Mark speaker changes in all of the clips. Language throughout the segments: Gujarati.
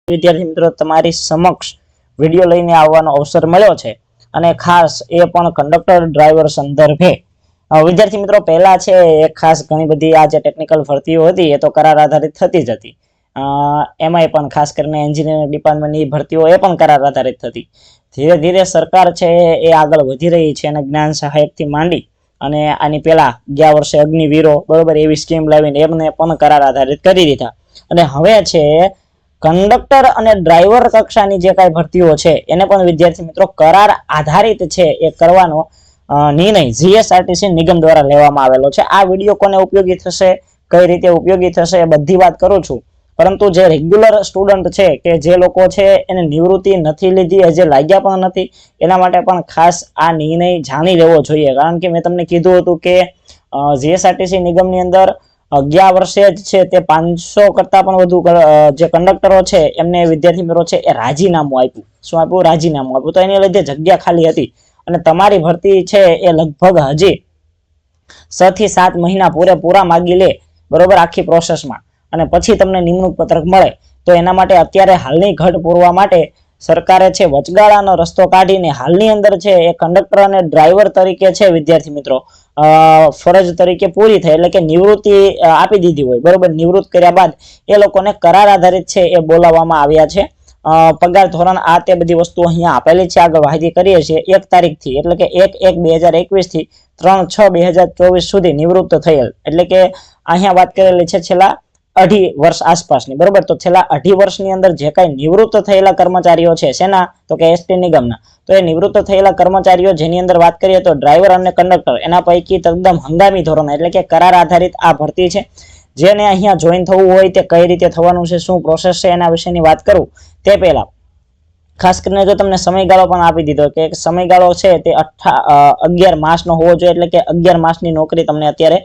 Speaker 1: વિદ્યાર્થી મિત્રો તમારી સમક્ષ વિડિયો લઈને આવવાનો અવસર મળ્યો છે અને ખાસ એ પણ કંડક્ટર ડ્રાઈવર સંદર્ભે વિદ્યાર્થી મિત્રો પહેલા છે એક ખાસ ઘણી બધી આ જે ટેકનિકલ ભરતીઓ હતી એ તો કરાર આધારિત થતી જ હતી એમાંય પણ ખાસ કરીને એન્જિનિયરિંગ ડિપાર્ટમેન્ટની ભરતીઓ એ પણ કરાર આધારિત થતી ધીરે ધીરે સરકાર છે એ આગળ વધી રહી છે અને જ્ઞાન સહાયકથી માંડી અને આની પહેલા ગયા વર્ષે અગ્નિવીરો બરોબર એવી સ્કીમ લાવીને એમને પણ કરાર આધારિત કરી દીધા અને હવે છે કંડક્ટર અને ડ્રાઈવર કક્ષાની જે કાંઈ ભરતીઓ છે એને પણ વિદ્યાર્થી મિત્રો કરાર આધારિત છે એ કરવાનો નિર્ણય જીએસઆરટીસી નિગમ દ્વારા લેવામાં આવેલો છે। આ વિડીયો કોને ઉપયોગી થશે, કઈ રીતે ઉપયોગી થશે એ બધી વાત કરું છું, પરંતુ જે રેગ્યુલર સ્ટુડન્ટ છે કે જે લોકો છે એને નિવૃત્તિ નથી લીધી, હજી લાગ્યા પણ નથી, એના માટે પણ ખાસ આ નિર્ણય જાણી લેવો જોઈએ। કારણ કે મેં તમને કીધું હતું કે જીએસઆરટીસી નિગમની અંદર ગયા વર્ષે જ છે તે 500 કરતા પણ વધુ જે કંડક્ટરો છે એમને વિદ્યાર્થી મિત્રો છે એ રાજીનામું આપ્યું। શું આપ્યું? રાજીનામું આપ્યું। તો એની લીધે જગ્યા ખાલી હતી અને તમારી ભરતી છે એ લગભગ હજી 6 થી 7 મહિના પૂરેપૂરા માગી લે બરોબર આખી પ્રોસેસમાં અને પછી તમને નિમણૂક પત્રક મળે। તો એના માટે અત્યારે હાલની ઘટ પૂરવા માટે સરકારે છે વચગાળાનો રસ્તો કાઢીને હાલની અંદર છે એ કંડક્ટર અને ડ્રાઈવર તરીકે છે વિદ્યાર્થી મિત્રો ફરજ તરીકે પૂરી થઈ એટલે કે નિવૃત્તિ આપી દીધી હોય બરોબર, નિવૃત્ત કર્યા બાદ એ લોકોને કરાર આધારિત છે એ બોલાવવામાં આવ્યા છે। પગાર ધોરણ આ તે બધી વસ્તુ અહીંયા આપેલી છે, આગળ માહિતી કરીએ છીએ। 1 તારીખથી એટલે કે 1/1/2021 થી 3/6/2024 સુધી નિવૃત્ત થયેલ એટલે કે અહીંયા વાત કરેલી છે છેલ્લા 2.5 વર્ષ આસપાસની બરોબર। તો છેલ્લા 2.5 વર્ષની અંદર જે કાંઈ નિવૃત્ત થયેલા કર્મચારીઓ છે શેના તો કે એસટી નિગમના, તો એ નિવૃત્ત થયેલા કર્મચારીઓ જેની અંદર વાત કરીએ તો ડ્રાઈવર અને કંડક્ટર એના પૈકી તદ્દન હંગામી ધોરણ એટલે કે કરાર આધારિત આ ભરતી છે। જેને અહીંયા જોઈન થવું હોય તે કઈ રીતે થવાનું છે, શું પ્રોસેસ છે એના વિશેની વાત કરું તે પહેલા ખાસ કરીને જો તમને સમયગાળો પણ આપી દીધો કે સમયગાળો છે તે 11 માસનો હોવો જોઈએ એટલે કે 11 માસની નોકરી તમને અત્યારે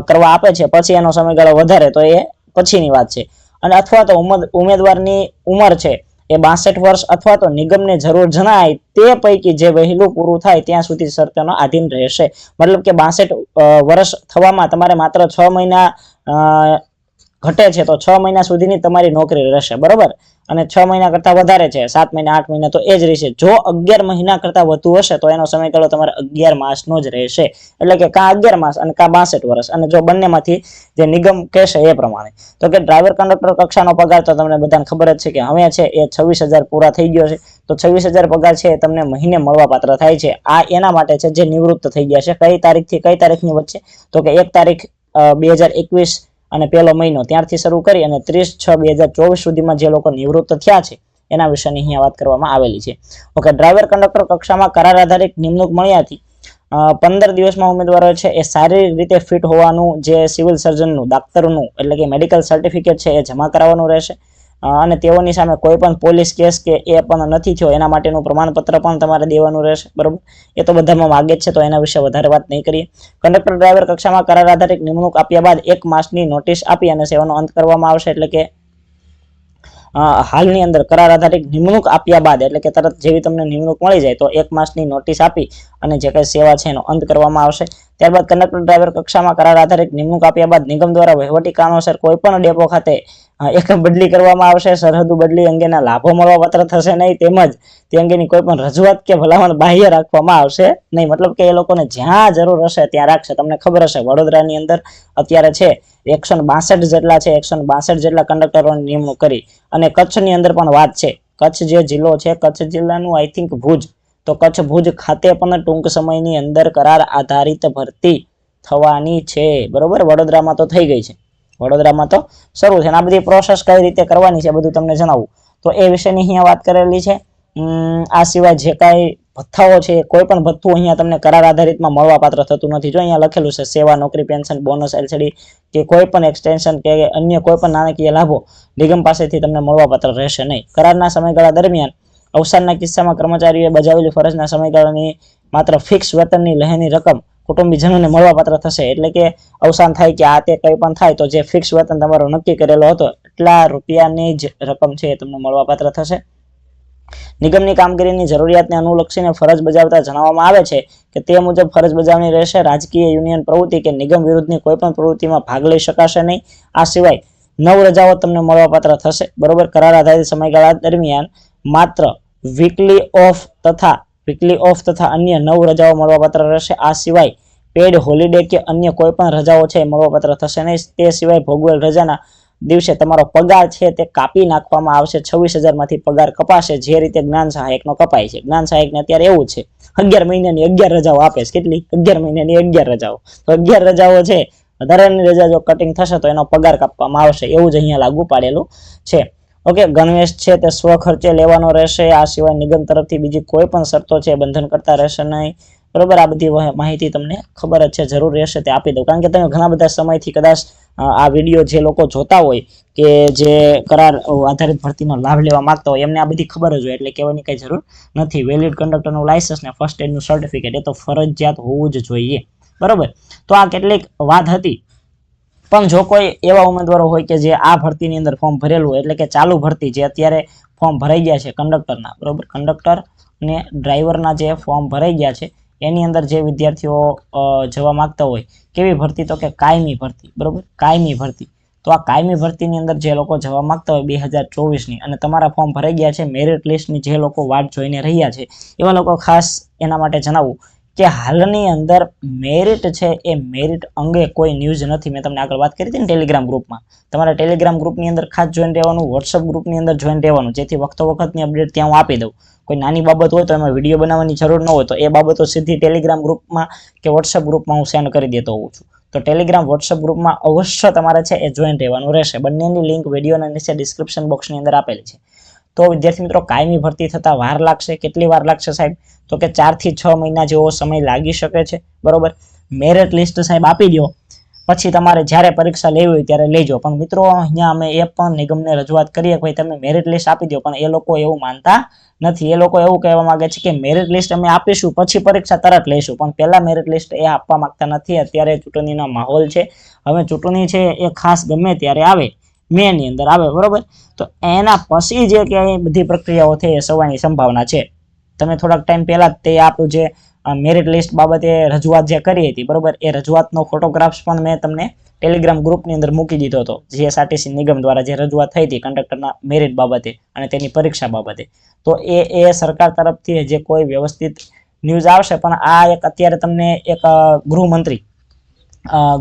Speaker 1: કરવા આપે છે, પછી એનો સમયગાળો વધારે તો એ પછીની વાત છે। અને અથવા તો ઉમેદવારની ઉંમર છે એ 62 વર્ષ અથવા તો નિગમને જરૂર જણાય તે પૈકી જે વહેલું પૂરું થાય ત્યાં સુધી શરતોનો આધીન રહેશે। મતલબ કે 62 વર્ષ થવામાં તમારે માત્ર 6 મહિના ઘટે છે તો 6 મહિના સુધીની તમારી નોકરી રહેશે બરોબર, અને 6 મહિના કરતા વધારે છે 7 મહિના 8 મહિના તો એ જ રહેશે। જો 11 મહિના કરતા વધુ હશે તો એનો સમયગાળો તમારે 11 માસનો જ રહેશે એટલે કે કાં 11 માસ અને કાં 62 વર્ષ, અને જો બંનેમાંથી જે નિગમ કહેશે એ પ્રમાણે। તો કે ડ્રાઈવર કંડક્ટર કક્ષાનો પગાર તો તમને બધાને ખબર જ છે કે હવે છે એ 26,000 પૂરા થઈ ગયો છે, તો 26,000 પગાર છે એ તમને મહિને મળવા પાત્ર થાય છે। આ એના માટે છે જે નિવૃત્ત થઈ ગયા છે। કઈ તારીખથી કઈ તારીખની વચ્ચે તો કે 1 તારીખ 2021 અને પહેલો મહિનો ત્યારથી શરૂ કરી અને 30/6/2024 સુધીમાં જે લોકો નિવૃત્ત થયા છે એના વિશેની અહીંયા વાત કરવામાં આવેલી છે। ઓકે, ડ્રાઈવર કંડક્ટર કક્ષામાં કરાર આધારિત નિમણૂક મળ્યાથી 15 દિવસમાં ઉમેદવારો છે એ શારીરિક રીતે ફિટ હોવાનું જે સિવિલ સર્જનનું દાક્તરનું એટલે કે મેડિકલ સર્ટિફિકેટ છે એ જમા કરાવવાનું રહેશે અને તેઓની સામે કોઈ પણ પોલીસ કેસ કે એ પણ નથી થયો એના માટેનું પ્રમાણપત્ર પણ તમારે દેવાનું રહેશે બરોબર। એ તો બધામાં માગે જ છે તો એના વિશે વધારે વાત નહીં કરીએ। કંડક્ટર ડ્રાઈવર કક્ષામાં કરાર આધારિત નિમણૂક આપ્યા બાદ 1 માસની નોટિસ આપી અને સેવાનો અંત કરવામાં આવશે એટલે કે હાલની અંદર કરાર આધારિત નિમણૂક આપ્યા બાદ એટલે કે તરત જેવી તમને નિમણૂક મળી જાય તો 1 માસની નોટિસ આપી અને જે કઈ સેવા છે એનો અંત કરવામાં આવશે। ત્યારબાદ કંડક્ટર ડ્રાઈવર કક્ષામાં કરાર આધારિત નિમણૂક આપ્યા બાદ નિગમ દ્વારા વહીવટી કારણોસર કોઈ પણ ડેપો ખાતે એક બદલી કરવામાં આવશે। સરહદુ બદલી અંગેના લાભો મળવાપાત્ર થશે નહીં, તેમજ તે અંગેની કોઈ પણ રજૂઆત કે ભલામણ બાહ્ય રાખવામાં આવશે નહીં। મતલબ કે એ લોકોને જ્યાં જરૂર હશે ત્યાં રાખશે। તમને ખબર હશે વડોદરાની અંદર અત્યારે છે 162 જેટલા છે 162 જેટલા કંડક્ટરોની નિમણૂક કરી અને કચ્છની અંદર પણ વાત છે, કચ્છ જે જિલ્લો છે કચ્છ જિલ્લાનું આઈ થિંક ભુજ, તો કચ્છ ભુજ ખાતે પણ ટૂંક સમયની અંદર કરાર આધારિત ભરતી થવાની છે બરોબર। વડોદરામાં તો થઈ ગઈ છે, વડોદરામાં તો શરૂ છે અને આ બધી પ્રોસેસ કઈ રીતે કરવાની છે બધું તમને જણાવું તો એ વિશેની અહીંયા વાત કરેલી છે। આ સિવાય જે કાંઈ ભથ્થાઓ છે કોઈ પણ ભથ્થું અહીંયા તમને કરાર આધારિતમાં મળવાપાત્ર થતું નથી। જો અહીંયા લખેલું છે સેવા, નોકરી, પેન્શન, બોનસ, એલસીડી કે કોઈ પણ એક્સટેન્શન કે અન્ય કોઈ પણ નાણાકીય લાભો નિગમ પાસેથી તમને મળવાપાત્ર રહેશે નહીં। કરારના સમયગાળા દરમિયાન અવસાનના કિસ્સામાં કર્મચારીઓએ બજાવેલી ફરજના સમયગાળાની માત્ર ફિક્સ વેતનની લહેરની રકમ કુટુંબીજનોને મળવાપાત્ર થશે। એટલે કે અવસાન થાય કે આ તે કંઈ પણ થાય તો જે ફિક્સ વેતન તમારો નક્કી કરેલો હતો એટલા રૂપિયાની જ રકમ છે એ તમને મળવાપાત્ર થશે। નિગમની કામગીરીની જરૂરિયાતને અનુલક્ષીને ફરજ બજાવતા જણાવવામાં આવે છે કે તે મુજબ ફરજ બજાવણી રહેશે। રાજકીય યુનિયન પ્રવૃત્તિ કે નિગમ વિરુદ્ધની કોઈ પણ પ્રવૃત્તિમાં ભાગ લઈ શકાશે નહીં। આ સિવાય 9 રજાઓ તમને મળવાપાત્ર થશે, બરોબર. કરાર આધારિત સમયગાળા દરમિયાન માત્ર વીકલી ઓફ તથા અન્ય 9 રજાઓ મળવાપાત્ર રહેશે. આ સિવાય પેડ હોલિડે કે અન્ય કોઈ પણ રજાઓ છે મળવાપાત્ર થશે નહીં. તે સિવાય ભોગવેલ રજાના દિવસે તમારો પગાર છે તે કાપી નાખવામાં આવશે. 26,000 માંથી પગાર કપાશે, જે રીતે જ્ઞાન સહાયકનો કપાય છે. જ્ઞાન સહાયકને અત્યારે એવું છે 11 મહિનાની 11 રજાઓ આપે છે. કેટલી? 11 મહિનાની 11 રજાઓ. તો 11 રજાઓ છે, વધારાની રજા જો કટિંગ થશે તો એનો પગાર કાપવામાં આવશે. એવું જ અહીંયા લાગુ પાડેલું છે. ઓકે, ગણવેશ છે તે સ્વ ખર્ચે લેવાનો રહેશે. આ સિવાય નિગમ તરફથી બીજી કોઈ પણ શરતો છે બંધન કરતા રહેશે નહીં, બરોબર. આ બધી માહિતી તમને ખબર જ છે, જરૂર રહેશે તે આપી દઉં, કારણ કે તમે ઘણા બધા સમયથી કદાચ આ વિડીયો જે લોકો જોતા હોય કે જે કરાર આધારિત ભરતીનો લાભ લેવા માંગતા હોય એમને આ બધી ખબર જ હોય, એટલે કહેવાની કઈ જરૂર નથી. વેલિડ કંડક્ટરનું લાયસન્સ ને ફર્સ્ટ એડનું સર્ટિફિકેટ એ તો ફરજિયાત હોવું જ જોઈએ, બરોબર. તો આ કેટલીક વાત હતી. પણ જો કોઈ એવા ઉમેદવારો હોય કે જે આ ભરતીની અંદર ફોર્મ ભરેલું, એટલે કે ચાલુ ભરતી જે અત્યારે ફોર્મ ભરાઈ ગયા છે કંડક્ટરના, બરોબર, કંડક્ટર ને ડ્રાઈવરના જે ફોર્મ ભરાઈ ગયા છે એની અંદર જે વિદ્યાર્થીઓ જવા માંગતા હોય, કેવી ભરતી? તો કે કાયમી ભરતી, બરોબર, કાયમી ભરતી. તો આ કાયમી ભરતીની અંદર જે લોકો જવા માંગતા હોય 2024ની, અને તમારા ફોર્મ ભરાઈ ગયા છે, મેરિટ લિસ્ટની જે લોકો વાટ જોઈને રહ્યા છે એવા લોકો ખાસ એના માટે જણાવું કે હાલની અંદર મેરિટ છે એ મેરિટ અંગે કોઈ ન્યૂઝ નથી. મેં તમને આગળ વાત કરી હતી ને ટેલિગ્રામ ગ્રુપમાં, તમારે ટેલિગ્રામ ગ્રુપની અંદર ખાસ જોઈન રહેવાનું, વોટ્સઅપ ગ્રુપની અંદર જોઈન રહેવાનું, જેથી વખતની અપડેટ ત્યાં હું આપી દઉં. કોઈ નાની બાબત હોય તો એમાં વિડીયો બનાવવાની જરૂર ન હોય તો એ બાબતો સીધી ટેલિગ્રામ ગ્રુપમાં કે વોટ્સઅપ ગ્રુપમાં હું સેન્ડ કરી દેતો હોઉં છું. તો ટેલિગ્રામ વોટ્સઅપ ગ્રુપમાં અવશ્ય તમારે છે એ જોઈન રહેવાનું રહેશે. બંનેની લિંક વિડીયોના નીચે ડિસ્ક્રિપ્શન બોક્સની અંદર આપેલી છે. તો વિદ્યાર્થી મિત્રો, કાયમી ભરતી થતા વાર લાગશે. કેટલી વાર લાગશે સાહેબ? તો કે 4 થી 6 મહિના જેવો સમય લાગી શકે છે, બરોબર. મેરિટ લિસ્ટ સાહેબ આપી દો, પછી તમારે જ્યારે પરીક્ષા લેવી હોય ત્યારે લેજો. પણ મિત્રો, અહીંયા અમે એ પણ નિગમને રજૂઆત કરીએ કે ભાઈ તમે મેરિટ લિસ્ટ આપી દો, પણ એ લોકો એવું માનતા નથી. એ લોકો એવું કહેવા માંગે છે કે મેરિટ લિસ્ટ અમે આપીશું પછી પરીક્ષા તરત લઈશું, પણ પહેલા મેરિટ લિસ્ટ એ આપવા માંગતા નથી. અત્યારે ચૂંટણીનો માહોલ છે, હવે ચૂંટણી છે એ ખાસ ગમે ત્યારે આવે, મે ની અંદર આવે, બરોબર. તો એના પછી જે ક્યાંય બધી પ્રક્રિયાઓ થઈ એ સવાની સંભાવના છે. તમે થોડાક ટાઈમ પહેલા તે આપણું જે મેરિટ લિસ્ટ બાબતે રજૂઆત જે કરી હતી, બરોબર, એ રજૂઆતનો ફોટોગ્રાફ્સ પણ મેં તમને ટેલિગ્રામ ગ્રુપની અંદર મૂકી દીધો હતો. જીએસઆરટીસી નિગમ દ્વારા જે રજૂઆત થઈ હતી કંડક્ટરના મેરિટ બાબતે અને તેની પરીક્ષા બાબતે, તો એ સરકાર તરફથી જે કોઈ વ્યવસ્થિત ન્યૂઝ આવશે. પણ આ એક અત્યારે તમને એક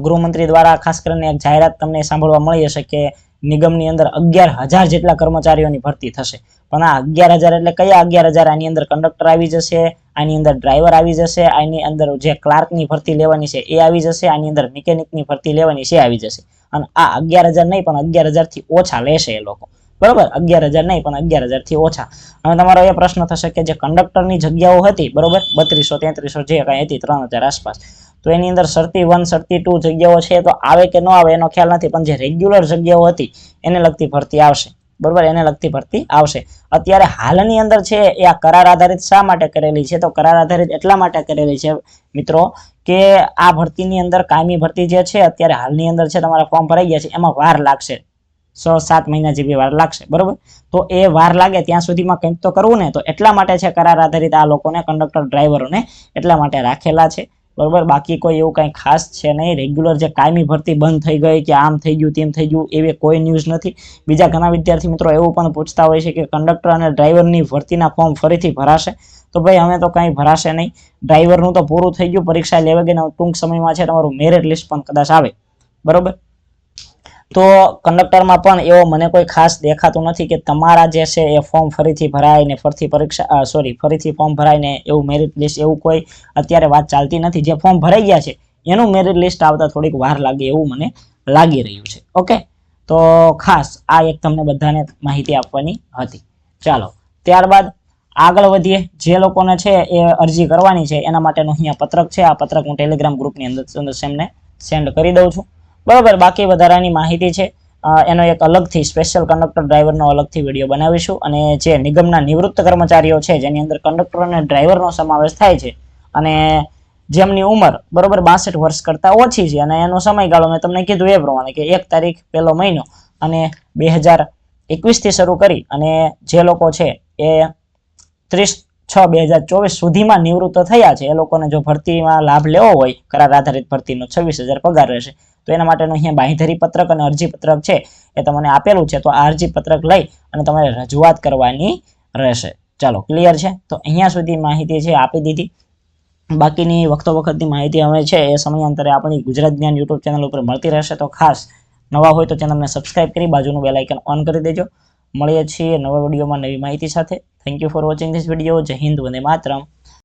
Speaker 1: ગૃહમંત્રી દ્વારા ખાસ કરીને એક જાહેરાત તમને સાંભળવા મળી હશે કે નિગમની અંદર 11,000 જેટલા કર્મચારીઓની ભરતી થશે. પણ આ 11,000 એટલે કયા 11,000? આની અંદર કંડક્ટર આવી જશે, આની અંદર ડ્રાઈવર આવી જશે, આની અંદર જે ક્લાર્કની ભરતી લેવાની છે એ આવી જશે, આની અંદર મિકેનિકની ભરતી લેવાની છે આવી જશે. અને આ 11,000 નહીં પણ 11,000 થી ઓછા લેશે એ લોકો, બરોબર. 11,000 નહીં પણ 11,000 થી ઓછા. હવે તમારો એ પ્રશ્ન થશે કે જે કંડક્ટરની જગ્યાઓ હતી, બરોબર, 3200 3300 જે કાંઈ હતી 3,000 આસપાસ, તો એની અંદર 31 32 જગ્યાઓ છે તો આવે કે ન આવે એનો ખ્યાલ નથી, પણ જે રેગ્યુલર જગ્યાઓ હતી એને લગતી ભરતી આવશે, બરોબર, એને લગતી ભરતી આવશે. અત્યારે હાલની અંદર છે એ આ કરાર આધારિત શા માટે કરેલી છે? તો કરાર આધારિત એટલા માટે કરેલી છે મિત્રો કે આ ભરતીની અંદર કાયમી ભરતી જે છે અત્યારે હાલની અંદર છે, તમારા ફોર્મ ભરાઈ ગયા છે, એમાં વાર લાગશે, 6-7 મહિના જેવી વાર લાગશે, બરોબર. તો એ વાર લાગે ત્યાં સુધીમાં કંઈક તો કરવું ને, તો એટલા માટે છે કરાર આધારિત આ લોકોને, કંડક્ટર ડ્રાઈવરોને એટલા માટે રાખેલા છે, બરોબર. બાકી કોઈ એવું કંઈ ખાસ છે નહીં. રેગ્યુલર જે કાયમી ભરતી બંધ થઈ ગઈ કે આમ થઈ ગયું તેમ થઈ ગયું એવી કોઈ ન્યૂઝ નથી. બીજા ઘણા વિદ્યાર્થી મિત્રો એવું પણ પૂછતા હોય છે કે કંડક્ટર અને ડ્રાઈવરની ભરતીના ફોર્મ ફરીથી ભરાશે? તો ભાઈ અમે તો કંઈ ભરાશે નહીં. ડ્રાઈવરનું તો પૂરું થઈ ગયું, પરીક્ષા લેવા ગઈ, ટૂંક સમયમાં છે તમારું મેરિટ લિસ્ટ પણ કદાચ આવે, બરોબર. તો કંડક્ટરમાં પણ એવો મને કોઈ ખાસ દેખાતું નથી કે તમારા જે છે એ ફોર્મ ફરીથી ભરાય ને ફરીથી ફોર્મ ભરાય ને એવું મેરિટ લિસ્ટ એવું કોઈ અત્યારે વાત ચાલતી નથી. જે ફોર્મ ભરાઈ ગયા છે એનું મેરિટ લિસ્ટ આવતા થોડીક વાર લાગે એવું મને લાગી રહ્યું છે. ઓકે, તો ખાસ આ એક તમને બધાને માહિતી આપવાની હતી. ચાલો ત્યારબાદ આગળ વધીએ. જે લોકોને છે એ અરજી કરવાની છે એના માટેનું અહીંયા પત્રક છે. આ પત્રક હું ટેલિગ્રામ ગ્રુપની અંદર સેન્ડ કરી દઉં છું, બરોબર. બાકી વધારાની માહિતી છે એનો એક અલગથી સ્પેશિયલ કંડક્ટર ડ્રાઈવરનો અલગથી વિડીયો બનાવીશું. અને જે નિગમના નિવૃત્ત કર્મચારીઓ છે જેની અંદર કંડક્ટર અને ડ્રાઈવરનો સમાવેશ થાય છે અને જેમની ઉંમર, બરોબર, 62 વર્ષ કરતાં ઓછી છે અને એનો સમયગાળો મેં તમને કીધું એ પ્રમાણે કે 1 તારીખ 1લો મહિનો અને 2021 થી શરૂ કરી અને જે લોકો છે એ 30 6/2024 સુધીમાં નિવૃત્ત થયા છે એ લોકોને જો ભરતીમાં લાભ લેવો હોય કરાર આધારિત ભરતીનો 26,000 પગાર રહેશે. તો એના માટેનું અહીંયા બાંહેધરી પત્રક અને અરજી પત્રક છે એ તમને આપેલું છે. તો આ અરજી પત્રક લઈ અને તમારે રજૂઆત કરવાની રહેશે. ચાલો ક્લિયર છે. તો અહીંયા સુધી માહિતી છે આપી દીધી. બાકીની વખતની માહિતી અમે છે એ સમયાંતરે આપણી ગુજરાત જ્ઞાન યુટ્યુબ ચેનલ ઉપર મળતી રહેશે. તો ખાસ નવા હોય તો ચેનલને સબસ્ક્રાઇબ કરી બાજુનું બેલ આઇકન ઓન કરી દેજો. મળીએ છીએ નવા વિડીયોમાં નવી માહિતી સાથે. Thank you for watching this video. જય હિન્દ, વંદે માતરમ.